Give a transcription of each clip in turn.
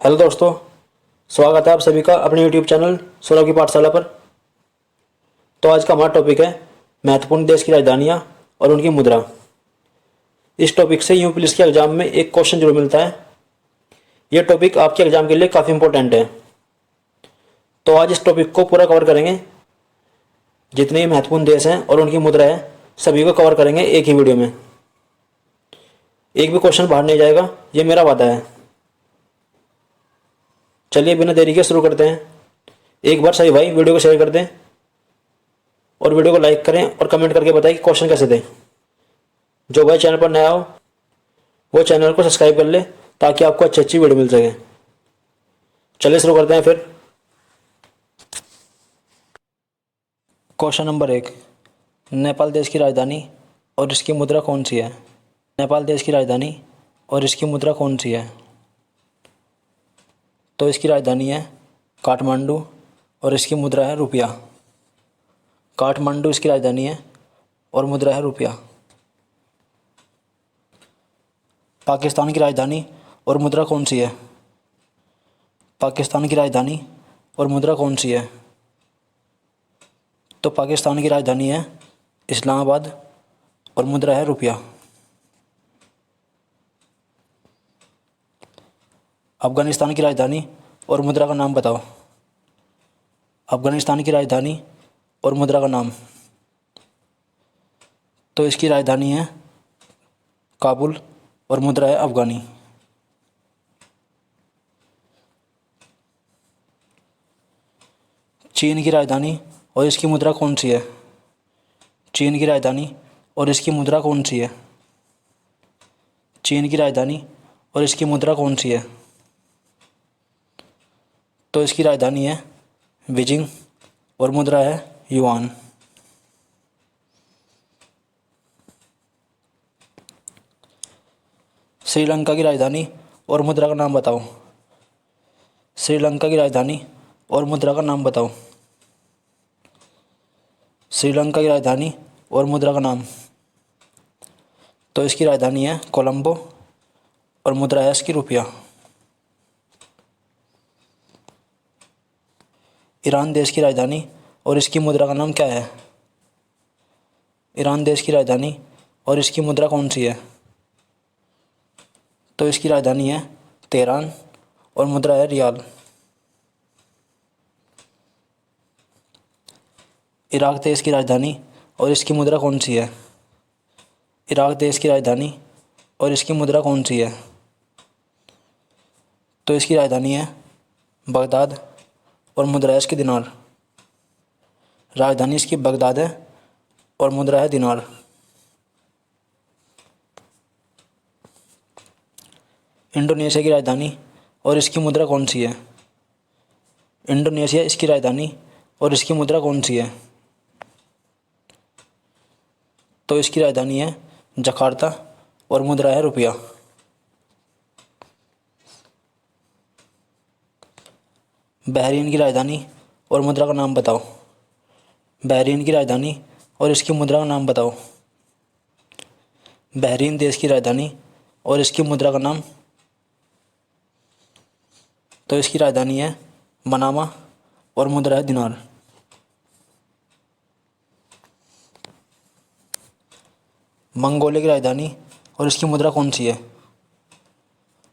Hello दोस्तों, स्वागत है आप सभी का अपने यूट्यूब चैनल सौरभ की पाठशाला पर। तो आज का हमारा टॉपिक है महत्वपूर्ण देश की राजधानियाँ और उनकी मुद्रा। इस टॉपिक से यूपी पुलिस के एग्जाम में एक क्वेश्चन जरूर मिलता है। यह टॉपिक आपके एग्जाम के लिए काफ़ी इंपॉर्टेंट है। तो आज इस टॉपिक को पूरा कवर करेंगे। जितने भी महत्वपूर्ण देश हैं और उनकी मुद्रा है, सभी को कवर करेंगे एक ही वीडियो में। एक भी क्वेश्चन बाहर नहीं जाएगा, ये मेरा वादा है। चलिए बिना देरी के शुरू करते हैं। एक बार सभी भाई वीडियो को शेयर कर दें और वीडियो को लाइक करें और कमेंट करके बताएं कि क्वेश्चन कैसे थे। जो भाई चैनल पर नया हो वो चैनल को सब्सक्राइब कर ले ताकि आपको अच्छी अच्छी वीडियो मिल सके। चलिए शुरू करते हैं फिर। क्वेश्चन नंबर 1, नेपाल देश की राजधानी और इसकी मुद्रा कौन सी है? नेपाल देश की राजधानी और इसकी मुद्रा कौन सी है? तो इसकी राजधानी है काठमांडू और इसकी मुद्रा है रुपया। काठमांडू इसकी राजधानी है और मुद्रा है रुपया। पाकिस्तान की राजधानी और मुद्रा कौन सी है? पाकिस्तान की राजधानी और मुद्रा कौन सी है? तो पाकिस्तान की राजधानी है इस्लामाबाद और मुद्रा है रुपया। अफगानिस्तान की राजधानी और मुद्रा का नाम बताओ। अफगानिस्तान की राजधानी और मुद्रा का नाम। तो इसकी राजधानी है काबुल और मुद्रा है अफगानी। चीन की राजधानी और इसकी मुद्रा कौन सी है? चीन की राजधानी और इसकी मुद्रा कौन सी है? चीन की राजधानी और इसकी मुद्रा कौन सी है? तो इसकी राजधानी है बीजिंग और मुद्रा है युआन। श्रीलंका की राजधानी और मुद्रा का नाम बताओ। श्रीलंका की राजधानी और मुद्रा का नाम बताओ। श्रीलंका की राजधानी और मुद्रा का नाम। तो इसकी राजधानी है कोलंबो और मुद्रा है इसकी रुपया। ईरान देश की राजधानी और इसकी मुद्रा का नाम क्या है? ईरान देश की राजधानी और इसकी मुद्रा कौन सी है? तो इसकी राजधानी है तेहरान और मुद्रा है रियाल। इराक देश की राजधानी और इसकी मुद्रा कौन सी है? इराक देश की राजधानी और इसकी मुद्रा कौन सी है? तो इसकी राजधानी है बगदाद और मुद्रा है इसकी दिनार। राजधानी इसकी बगदाद है और मुद्रा है दिनार। इंडोनेशिया की राजधानी और इसकी मुद्रा कौन सी है? इंडोनेशिया इसकी राजधानी और इसकी मुद्रा कौन सी है? तो इसकी राजधानी है जकार्ता और मुद्रा है रुपया। बहरीन की राजधानी और मुद्रा का नाम बताओ। बहरीन की राजधानी और इसकी मुद्रा का नाम बताओ। बहरीन देश की राजधानी और इसकी मुद्रा का नाम। तो इसकी राजधानी है मनामा और मुद्रा है दिनार। मंगोलिया की राजधानी और इसकी मुद्रा कौन सी है?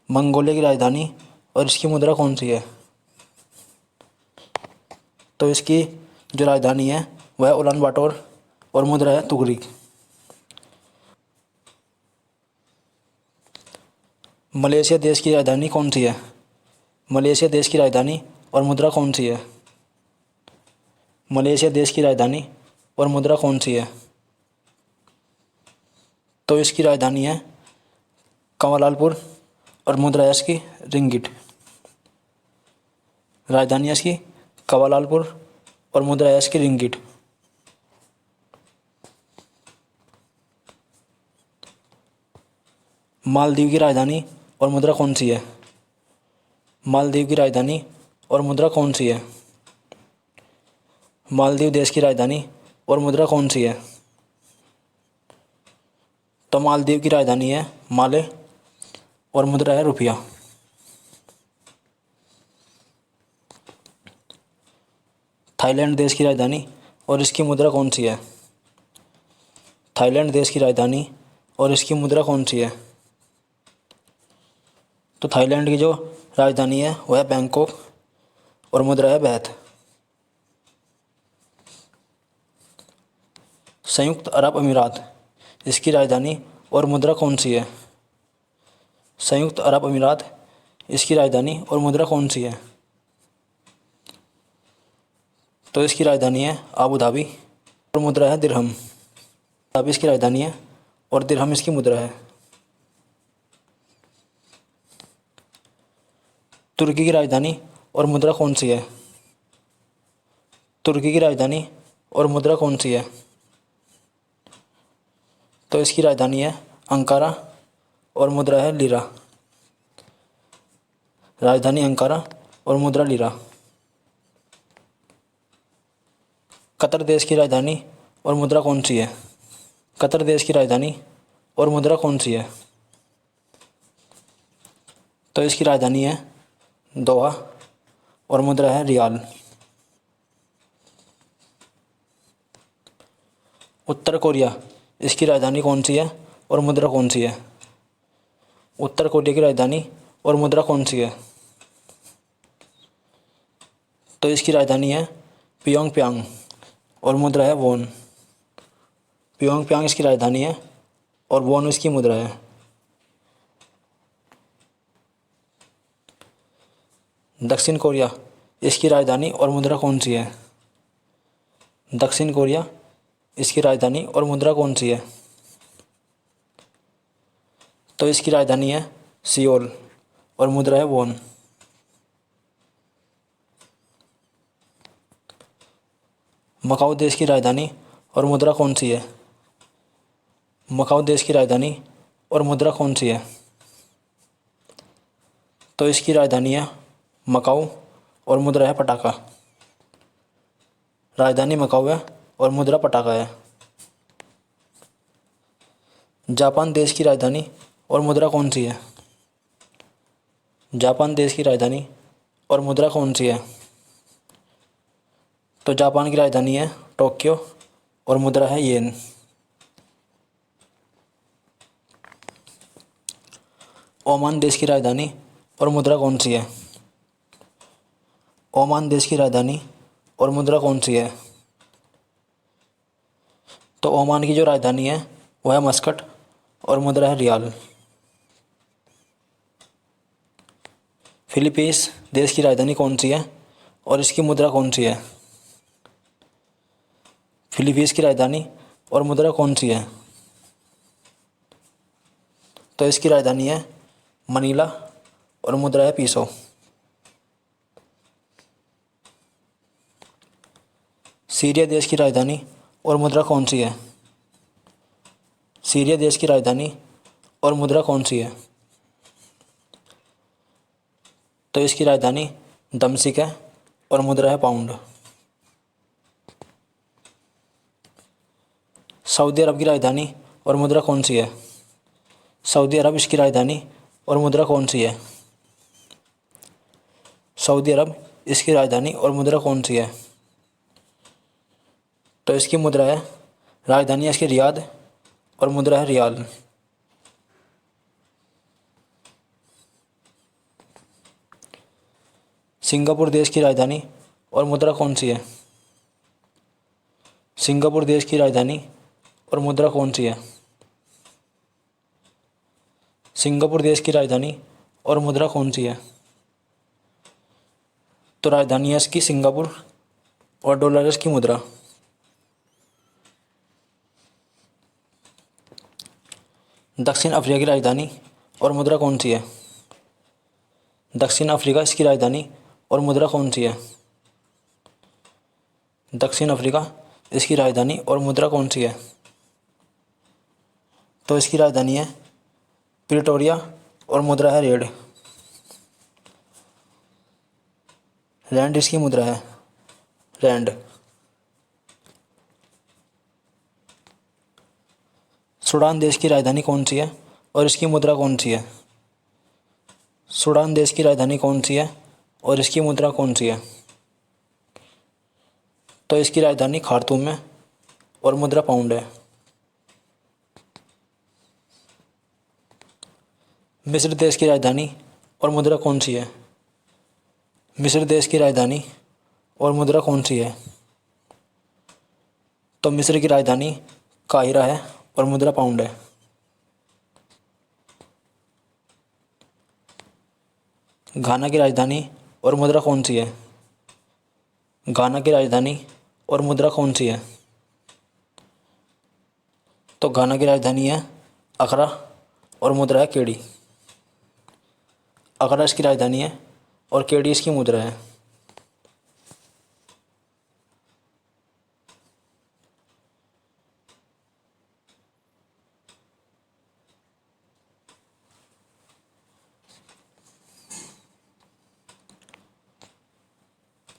मंगोलिया की राजधानी और इसकी मुद्रा कौन सी है? तो इसकी जो राजधानी है वह उलान बाटोर और मुद्रा है तुगरी। मलेशिया देश की राजधानी कौन सी है? मलेशिया देश की राजधानी और मुद्रा कौन सी है? मलेशिया देश की राजधानी और मुद्रा कौन सी है? तो इसकी राजधानी है कुआलालंपुर और मुद्रा है इसकी रिंगिट। राजधानी है इसकी कुआलालंपुर और मुद्रा है इसकी रिंगिट। मालदीव की राजधानी और मुद्रा कौन सी है? मालदीव की राजधानी और मुद्रा कौन सी है? मालदीव देश की राजधानी और मुद्रा कौन सी है? तो मालदीव की राजधानी है माले और मुद्रा है रुपया। थाईलैंड देश की राजधानी और इसकी मुद्रा कौन सी है? थाईलैंड देश की राजधानी और इसकी मुद्रा कौन सी है? तो थाईलैंड की जो राजधानी है वह है बैंकॉक और मुद्रा है बैथ। संयुक्त अरब अमीरात, इसकी राजधानी और मुद्रा कौन सी है? संयुक्त अरब अमीरात, इसकी राजधानी और मुद्रा कौन सी है? तो इसकी राजधानी है आबू धाबी और मुद्रा है दिरहम। अबू धाबी इसकी राजधानी है और दिरहम इसकी मुद्रा है। तुर्की की राजधानी और मुद्रा कौन सी है? तुर्की की राजधानी और मुद्रा कौन सी है? तो इसकी राजधानी है अंकारा और मुद्रा है लीरा। राजधानी अंकारा और मुद्रा लीरा। कतर देश की राजधानी और मुद्रा कौन सी है? कतर देश की राजधानी और मुद्रा कौन सी है? तो इसकी राजधानी है दोहा और मुद्रा है रियाल। उत्तर कोरिया, इसकी राजधानी कौन सी है और मुद्रा कौन सी है? उत्तर कोरिया की राजधानी और मुद्रा कौन सी है? तो इसकी राजधानी है प्योंगयांग और मुद्रा है वॉन। प्योंगयांग इसकी राजधानी है और वॉन इसकी मुद्रा है। दक्षिण कोरिया, इसकी राजधानी और मुद्रा कौन सी है? दक्षिण कोरिया, इसकी राजधानी और मुद्रा कौन सी है? तो इसकी राजधानी है सियोल और मुद्रा है वॉन। मकाऊ देश की राजधानी और मुद्रा कौन सी है? मकाऊ देश की राजधानी और मुद्रा कौन सी है? तो इसकी राजधानी है मकाऊ और मुद्रा है पटाका। राजधानी मकाऊ है और मुद्रा पटाका है। जापान देश की राजधानी और मुद्रा कौन सी है? जापान देश की राजधानी और मुद्रा कौन सी है? तो जापान की राजधानी है टोक्यो और मुद्रा है येन। ओमान देश की राजधानी और मुद्रा कौन सी है? ओमान देश की राजधानी और मुद्रा कौन सी है? तो ओमान की जो राजधानी है वह है मस्कट और मुद्रा है रियाल। फिलीपींस देश की राजधानी कौन सी है और इसकी मुद्रा कौन सी है? फिलीपींस की राजधानी और मुद्रा कौन सी है? तो इसकी राजधानी है मनीला और मुद्रा है पीसो। सीरिया देश की राजधानी और मुद्रा कौन सी है? सीरिया देश की राजधानी और मुद्रा कौन सी है? तो इसकी राजधानी दमश्क है और मुद्रा है पाउंड। सऊदी अरब की राजधानी और मुद्रा कौन सी है? सऊदी अरब इसकी राजधानी और मुद्रा कौन सी है? सऊदी अरब इसकी राजधानी और मुद्रा कौन सी है? तो इसकी मुद्रा है, राजधानी है इसकी रियाद और मुद्रा है रियाल। सिंगापुर देश की राजधानी और मुद्रा कौन सी है? सिंगापुर देश की राजधानी और मुद्रा कौन सी है? सिंगापुर देश की राजधानी और मुद्रा कौन सी है? तो राजधानी है इसकी सिंगापुर और डॉलर है इसकी मुद्रा। दक्षिण अफ्रीका की राजधानी और मुद्रा कौन सी है? दक्षिण अफ्रीका इसकी राजधानी और मुद्रा कौन सी है? दक्षिण अफ्रीका इसकी राजधानी और मुद्रा कौन सी है? तो इसकी राजधानी है प्रिटोरिया और मुद्रा है रेड। रैंड इसकी मुद्रा है रैंड। सूडान देश की राजधानी कौन सी है और इसकी मुद्रा कौन सी है? सूडान देश की राजधानी कौन सी है और इसकी मुद्रा कौन सी है? तो इसकी राजधानी खार्तूम है और मुद्रा पाउंड है। मिस्र देश की राजधानी और मुद्रा कौन सी है? मिस्र देश की राजधानी और मुद्रा कौन सी है? तो मिस्र की राजधानी काहिरा है और मुद्रा पाउंड है। घाना की राजधानी और मुद्रा कौन सी है? घाना की राजधानी और मुद्रा कौन सी है? तो घाना की राजधानी है अकरा और मुद्रा है केडी। अकरा इसकी राजधानी है और केडी इसकी मुद्रा है।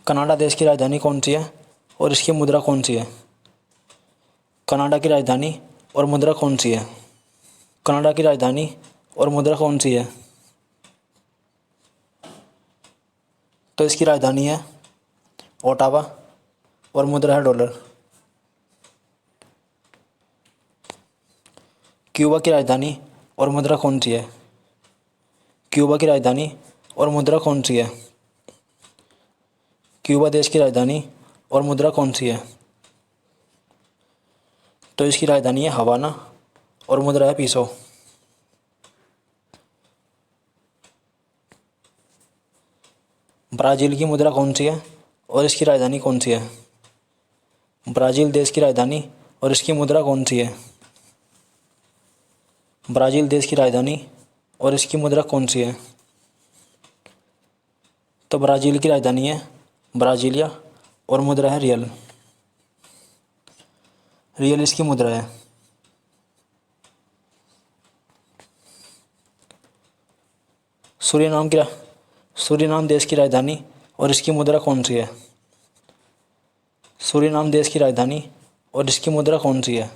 कनाडा देश की राजधानी कौन सी है और इसकी मुद्रा कौन सी है? कनाडा की राजधानी और मुद्रा कौन सी है? कनाडा की राजधानी और मुद्रा कौन सी है? तो इसकी राजधानी है ओटावा और मुद्रा है डॉलर। क्यूबा की राजधानी और मुद्रा कौन सी है? क्यूबा की राजधानी और मुद्रा कौन सी है? क्यूबा देश की राजधानी और मुद्रा कौन सी है? तो इसकी राजधानी है हवाना और मुद्रा है पीसो। ब्राज़ील की मुद्रा कौन सी है और इसकी राजधानी कौन सी है? ब्राज़ील देश की राजधानी और इसकी मुद्रा कौन सी है? ब्राज़ील देश की राजधानी और इसकी मुद्रा कौन सी है? तो ब्राज़ील की राजधानी है ब्राज़ीलिया और मुद्रा है रियल। रियल इसकी मुद्रा है। सूरीनाम देश की राजधानी और इसकी मुद्रा कौन सी है? सूरीनाम देश की राजधानी और इसकी मुद्रा कौन सी है?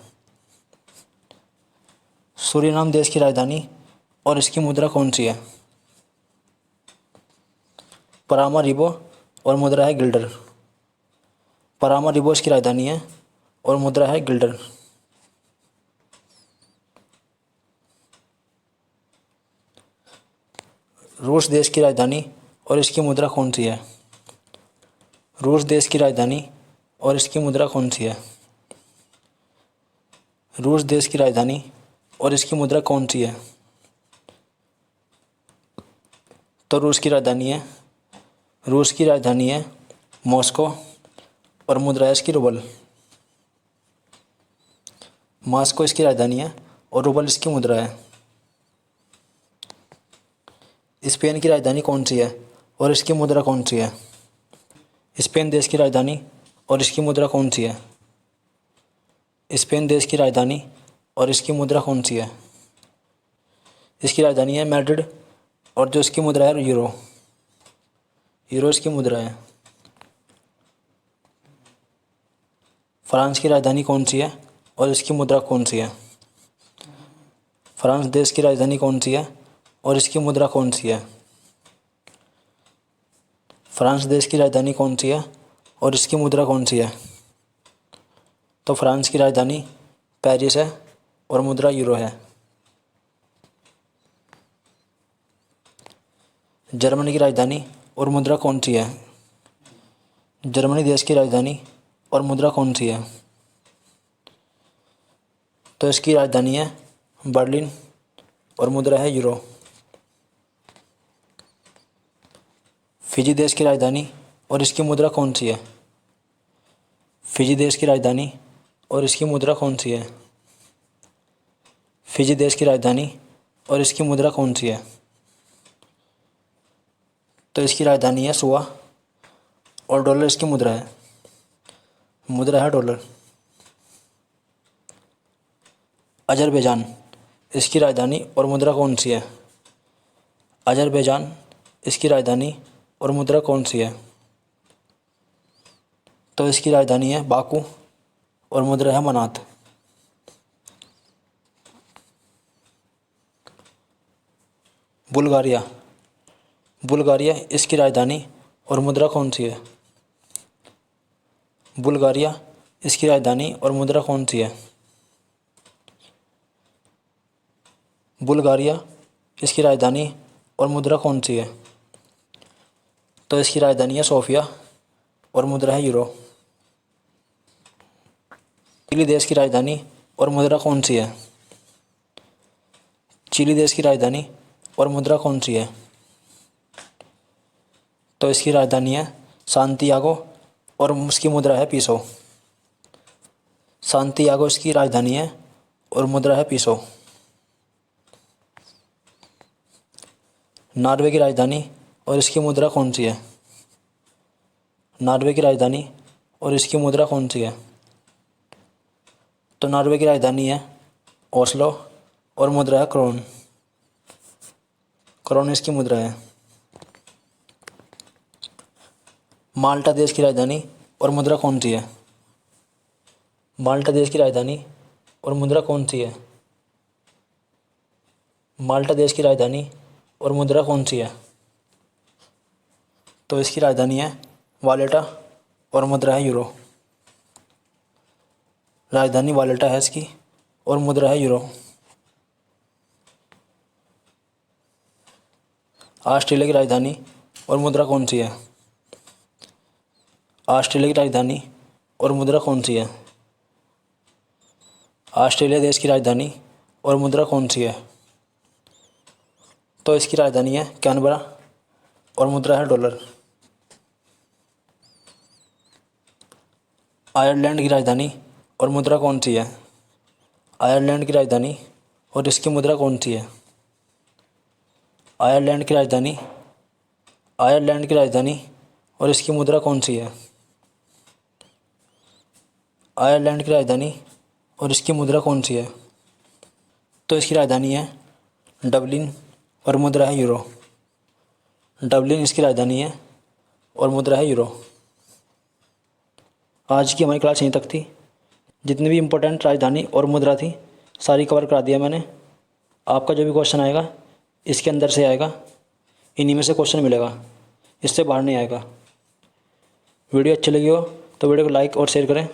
सूरीनाम देश की राजधानी और इसकी मुद्रा कौन सी है? परामारिबो और मुद्रा है गिल्डर। परामारिबो इसकी राजधानी है और मुद्रा है गिल्डर। रूस देश की राजधानी और इसकी मुद्रा कौन सी है? रूस देश की राजधानी और इसकी मुद्रा कौन सी है? रूस देश की राजधानी और इसकी मुद्रा कौन सी है? तो रूस की राजधानी है मॉस्को और मुद्रा है इसकी रूबल। मॉस्को इसकी राजधानी है और रूबल इसकी मुद्रा है। स्पेन की राजधानी कौन सी है और इसकी मुद्रा कौन सी है? स्पेन देश की राजधानी और इसकी मुद्रा कौन सी है? स्पेन देश की राजधानी और इसकी मुद्रा कौन सी है? इसकी राजधानी है मैड्रिड और जो इसकी मुद्रा है यूरो। यूरो इसकी मुद्रा है। फ्रांस की राजधानी कौन सी है और इसकी मुद्रा कौन सी है? फ्रांस देश की राजधानी कौन सी है और इसकी मुद्रा कौन सी है? फ्रांस देश की राजधानी कौन सी है और इसकी मुद्रा कौन सी है? तो फ्रांस की राजधानी पेरिस है और मुद्रा यूरो है। जर्मनी की राजधानी और मुद्रा कौन सी है? जर्मनी देश की राजधानी और मुद्रा कौन सी है? तो इसकी राजधानी है बर्लिन और मुद्रा है यूरो। फिजी देश की राजधानी और इसकी मुद्रा कौन सी है? फिजी देश की राजधानी और इसकी मुद्रा कौन सी है? फिजी देश की राजधानी और इसकी मुद्रा कौन सी है? तो इसकी राजधानी है सुआ और डॉलर इसकी मुद्रा है। मुद्रा है डॉलर। अजरबैजान इसकी राजधानी और मुद्रा कौन सी है? अजरबैजान इसकी राजधानी और मुद्रा कौन सी है? तो इसकी राजधानी है बाकू और मुद्रा है मनात। बुल्गारिया बुल्गारिया इसकी राजधानी और मुद्रा कौन सी है? बुल्गारिया, इसकी राजधानी और मुद्रा कौन सी है? बुल्गारिया, इसकी राजधानी और मुद्रा कौन सी है? तो इसकी राजधानी है सोफिया और मुद्रा है यूरो। चिली देश की राजधानी और मुद्रा कौन सी है? चिली देश की राजधानी और मुद्रा कौन सी है? तो इसकी राजधानी है सांतियागो और उसकी मुद्रा है पीसो। सांतियागो इसकी राजधानी है और मुद्रा है पीसो। नॉर्वे की राजधानी और इसकी मुद्रा कौन सी है? नॉर्वे की राजधानी और इसकी मुद्रा कौन सी है? तो नॉर्वे की राजधानी है ओस्लो और मुद्रा है क्रोन। क्रोन इसकी मुद्रा है। माल्टा देश की राजधानी और मुद्रा कौन सी है? माल्टा देश की राजधानी और मुद्रा कौन सी है? माल्टा देश की राजधानी और मुद्रा कौन सी है? तो इसकी राजधानी है वालेटा और मुद्रा है यूरो। राजधानी वालेटा है इसकी और मुद्रा है यूरो। ऑस्ट्रेलिया की राजधानी और मुद्रा कौन सी है? ऑस्ट्रेलिया की राजधानी और मुद्रा कौन सी है? ऑस्ट्रेलिया देश की राजधानी और मुद्रा कौन सी है? तो इसकी राजधानी है कैनबरा और मुद्रा है डॉलर। आयरलैंड की राजधानी और मुद्रा कौन सी है? आयरलैंड की राजधानी और इसकी मुद्रा कौन सी है? आयरलैंड की राजधानी आयरलैंड की राजधानी और इसकी मुद्रा कौन सी है? आयरलैंड की राजधानी और इसकी मुद्रा कौन सी है? तो इसकी राजधानी है डबलिन और मुद्रा है यूरो। डबलिन इसकी राजधानी है और मुद्रा है यूरो। आज की हमारी क्लास यहीं तक थी। जितनी भी इम्पोर्टेंट राजधानी और मुद्रा थी सारी कवर करा दिया मैंने। आपका जो भी क्वेश्चन आएगा इसके अंदर से आएगा, इन्हीं में से क्वेश्चन मिलेगा, इससे बाहर नहीं आएगा। वीडियो अच्छी लगी हो तो वीडियो को लाइक और शेयर करें।